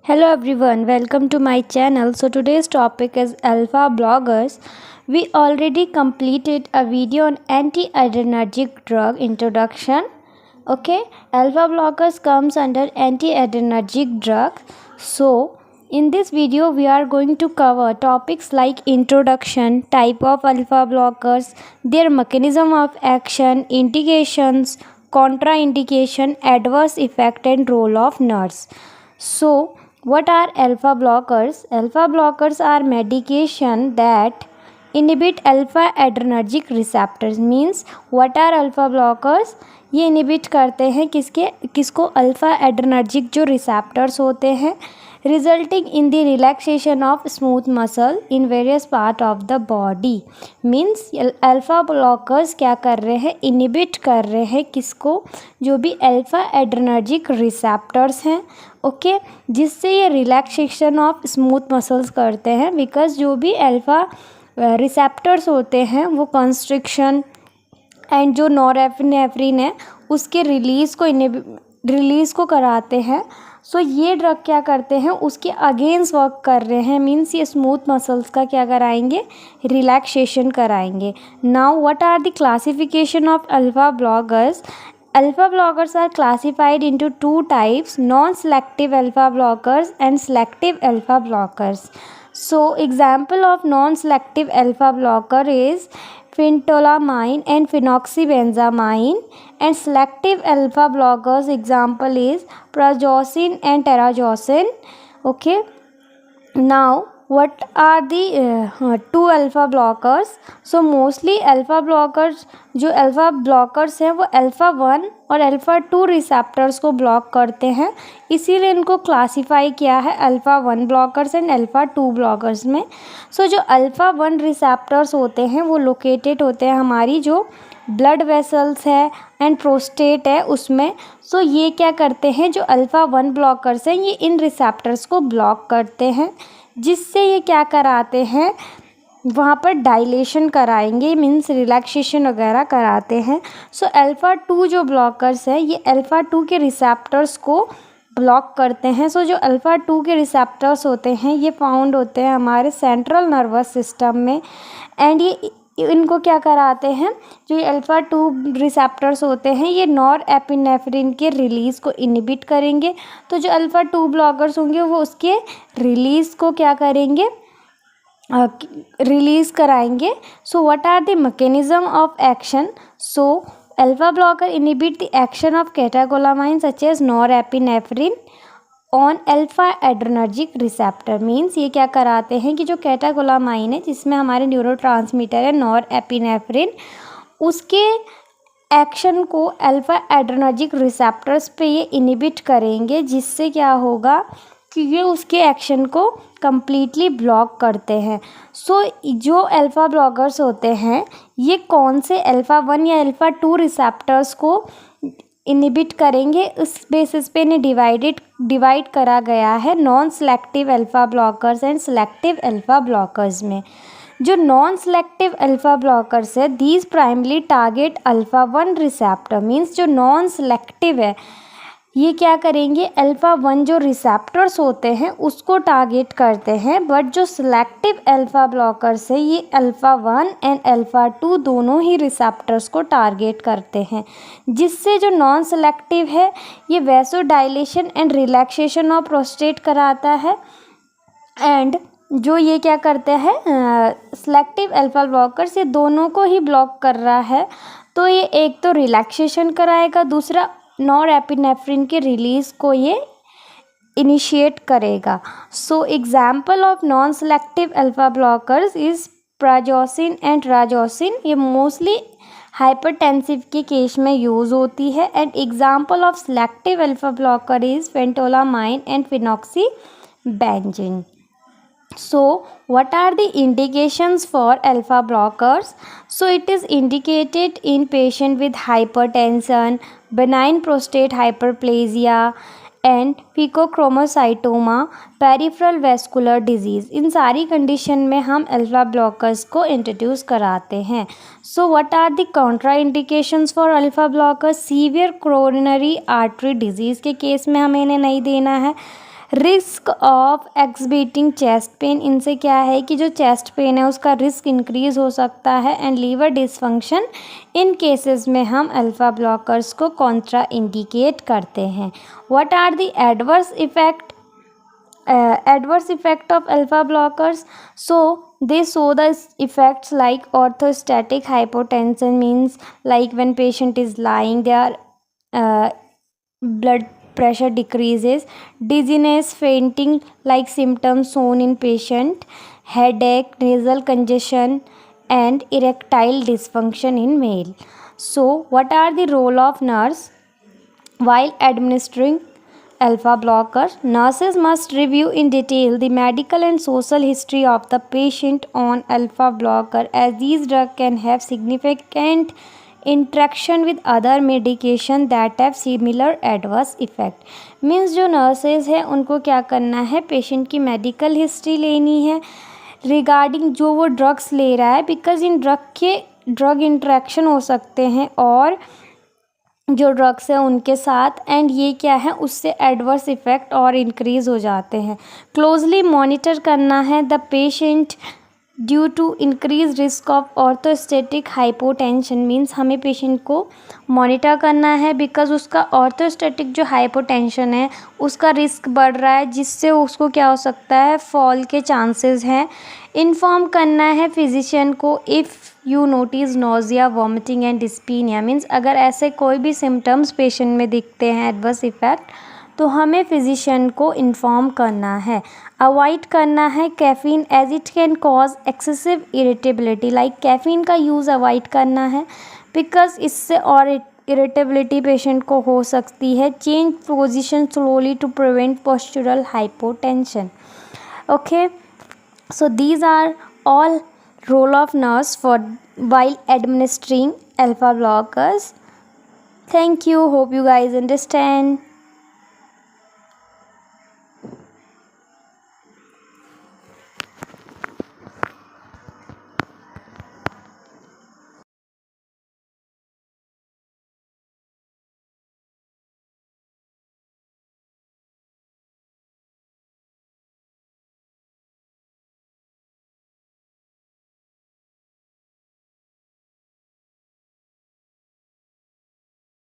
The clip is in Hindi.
Hello everyone, welcome to my channel. So today's topic is alpha blockers. We already completed a video on anti-adrenergic drug introduction. Okay, alpha blockers comes under anti-adrenergic drug. So in this video we are going to cover topics like introduction, type of alpha blockers, their mechanism of action, indications, contraindication, adverse effect and role of nurse. So what are alpha blockers? Alpha blockers are medication that inhibit alpha adrenergic receptors. Means what are alpha blockers? ये इनिबिट करते हैं किसको अल्फ़ा एड्रेनर्जिक जो रिसेप्टर्स होते हैं, resulting in the relaxation of smooth muscle in various part of the body. Means alpha blockers क्या कर रहे हैं, इनिबिट कर रहे हैं किसको, जो भी अल्फ़ा एड्रेनर्जिक रिसेप्टर्स हैं. ओके, जिससे ये रिलैक्सेशन ऑफ स्मूथ मसल्स करते हैं. बिकॉज जो भी अल्फ़ा रिसेप्टर्स होते हैं वो कंस्ट्रिक्शन एंड जो नॉरएपिनेफ्रिन है उसके रिलीज़ को कराते हैं. सो ये ड्रग क्या करते हैं, उसके अगेंस्ट वर्क कर रहे हैं. मीन्स ये स्मूथ मसल्स का क्या कराएंगे, रिलैक्सेशन कराएंगे. Now what are the classification of alpha blockers? Alpha blockers are classified into two types: non-selective alpha blockers and selective alpha blockers. So example of non-selective alpha blocker is phentolamine and phenoxybenzamine, and selective alpha blockers example is prazosin and terazosin. Okay, now what are the two alpha blockers? So mostly alpha blockers, जो अल्फ़ा ब्लॉकर्स हैं वो अल्फ़ा 1 और अल्फ़ा 2 रिसेप्टर्स को ब्लॉक करते हैं. इसीलिए इनको क्लासीफाई किया है alpha 1 blockers and alpha 2 blockers में. सो जो अल्फ़ा 1 रिसेप्टर्स होते हैं वो लोकेटेड होते हैं हमारी जो ब्लड वेसल्स है एंड प्रोस्टेट है उसमें. सो ये क्या करते हैं, जो अल्फ़ा 1 ब्लॉकर्स हैं ये इन रिसेप्टर्स को ब्लॉक करते हैं, जिससे ये क्या कराते हैं, वहाँ पर डायलेशन कराएंगे. मीन्स रिलैक्सेशन वगैरह कराते हैं. सो अल्फ़ा 2 जो ब्लॉकर्स हैं ये अल्फ़ा 2 के रिसेप्टर्स को ब्लॉक करते हैं. सो जो अल्फ़ा 2 के रिसेप्टर्स होते हैं ये फाउंड होते हैं हमारे सेंट्रल नर्वस सिस्टम में. एंड ये इनको क्या कराते हैं, जो ये अल्फ़ा 2 रिसेप्टर्स होते हैं ये नॉरएपिनेफ्रिन के रिलीज़ को इनिबिट करेंगे. तो जो अल्फ़ा 2 ब्लॉकर्स होंगे वो उसके रिलीज़ को क्या करेंगे, रिलीज़ कराएंगे. So what are the mechanism of action? So alpha blocker inhibit the action of catecholamine such as norepinephrine on alpha adrenergic receptor. Means ये क्या कराते हैं कि जो कैटेकोलामाइन है जिसमें हमारे न्यूरोट्रांसमीटर है नॉरएपिनेफ्रिन, उसके एक्शन को अल्फ़ा एड्रेनर्जिक रिसेप्टर्स पे ये इनिबिट करेंगे, जिससे क्या होगा कि ये उसके एक्शन को कम्प्लीटली ब्लॉक करते हैं. सो जो अल्फ़ा ब्लॉकर्स होते हैं ये कौन से अल्फ़ा 1 या अल्फ़ा 2 रिसेप्टर्स को इनिबिट करेंगे, उस बेसिस पे इन्हें डिवाइड करा गया है non selective alpha blockers and selective alpha blockers में. जो नॉन सेलेक्टिव अल्फ़ा ब्लॉकर्स है these primarily target alpha 1 receptor. Means जो नॉन सेलेक्टिव है ये क्या करेंगे, अल्फ़ा 1 जो रिसेप्टर्स होते हैं उसको टारगेट करते हैं. बट जो सिलेक्टिव अल्फ़ा ब्लॉकर्स है ये अल्फ़ा 1 एंड अल्फ़ा 2 दोनों ही रिसेप्टर्स को टारगेट करते हैं, जिससे जो नॉन सेलेक्टिव है ये vasodilation and relaxation of prostate कराता है. एंड जो ये क्या करते हैं, सिलेक्टिव अल्फ़ा ब्लॉकर्स ये दोनों को ही ब्लॉक कर रहा है. तो ये एक तो रिलैक्सेशन कराएगा, दूसरा नॉरएपिनेफ्रिन के रिलीज़ को ये इनिशिएट करेगा. So example of non selective alpha blockers is prazosin and terazosin. ये मोस्टली हाइपरटेंसिव के केस में यूज़ होती है. And example of selective alpha blocker is phentolamine and phenoxybenzamine. So what are the indications for alpha blockers? So it is indicated in patient with hypertension, benign prostate hyperplasia and pheochromocytoma, peripheral vascular disease. इन सारी कंडीशन में हम अल्फा ब्लॉकर्स को इंट्रोड्यूस कराते हैं. So what are the contraindications for alpha blockers? Severe coronary artery disease के केस में हमें इन्हें नहीं देना है. Risk of exacerbating chest pain, इनसे क्या है कि जो चेस्ट पेन है उसका रिस्क इंक्रीज हो सकता है। And liver dysfunction, in cases में हम अल्फा ब्लॉकर्स को कॉन्ट्रा इंडिकेट करते हैं। What are the adverse effect of alpha blockers? So they show the effects like orthostatic hypotension, means like when patient is lying, their blood pressure decreases. Dizziness, fainting like symptoms shown in patient. Headache, nasal congestion, and erectile dysfunction in male. So what are the role of nurse while administering alpha blocker? Nurses must review in detail the medical and social history of the patient on alpha blocker, as these drugs can have significant interaction with other medication that have similar adverse effect. Means जो नर्सेज है उनको क्या करना है, पेशेंट की मेडिकल हिस्ट्री लेनी है रिगार्डिंग जो वो ड्रग्स ले रहा है, बिकॉज इन ड्रग इंट्रैक्शन हो सकते हैं और जो ड्रग्स है उनके साथ, एंड ये क्या है उससे एडवर्स इफ़ेक्ट और इंक्रीज़ हो जाते हैं। क्लोजली मॉनिटर करना है the patient due to increase risk of orthostatic hypotension, means हमें पेशेंट को मॉनिटर करना है बिकॉज उसका ऑर्थोस्टेटिक जो हाइपोटेंशन है उसका रिस्क बढ़ रहा है, जिससे उसको क्या हो सकता है, फॉल के चांसेस हैं। इन्फॉर्म करना है फिजिशियन को if you notice nausea, vomiting and dyspnoea, means अगर ऐसे कोई भी सिम्टम्स पेशेंट में दिखते हैं एडवर्स इफ़ेक्ट, तो हमें फिजिशियन को इन्फॉर्म करना है। अवॉइड करना है caffeine as it can cause excessive irritability, like caffeine का यूज़ अवॉइड करना है बिकॉज इससे और इरिटेबिलिटी पेशेंट को हो सकती है। Change position slowly to prevent postural hypotension. Okay, so these are all role of nurse for while administering alpha blockers. Thank you, hope you guys understand.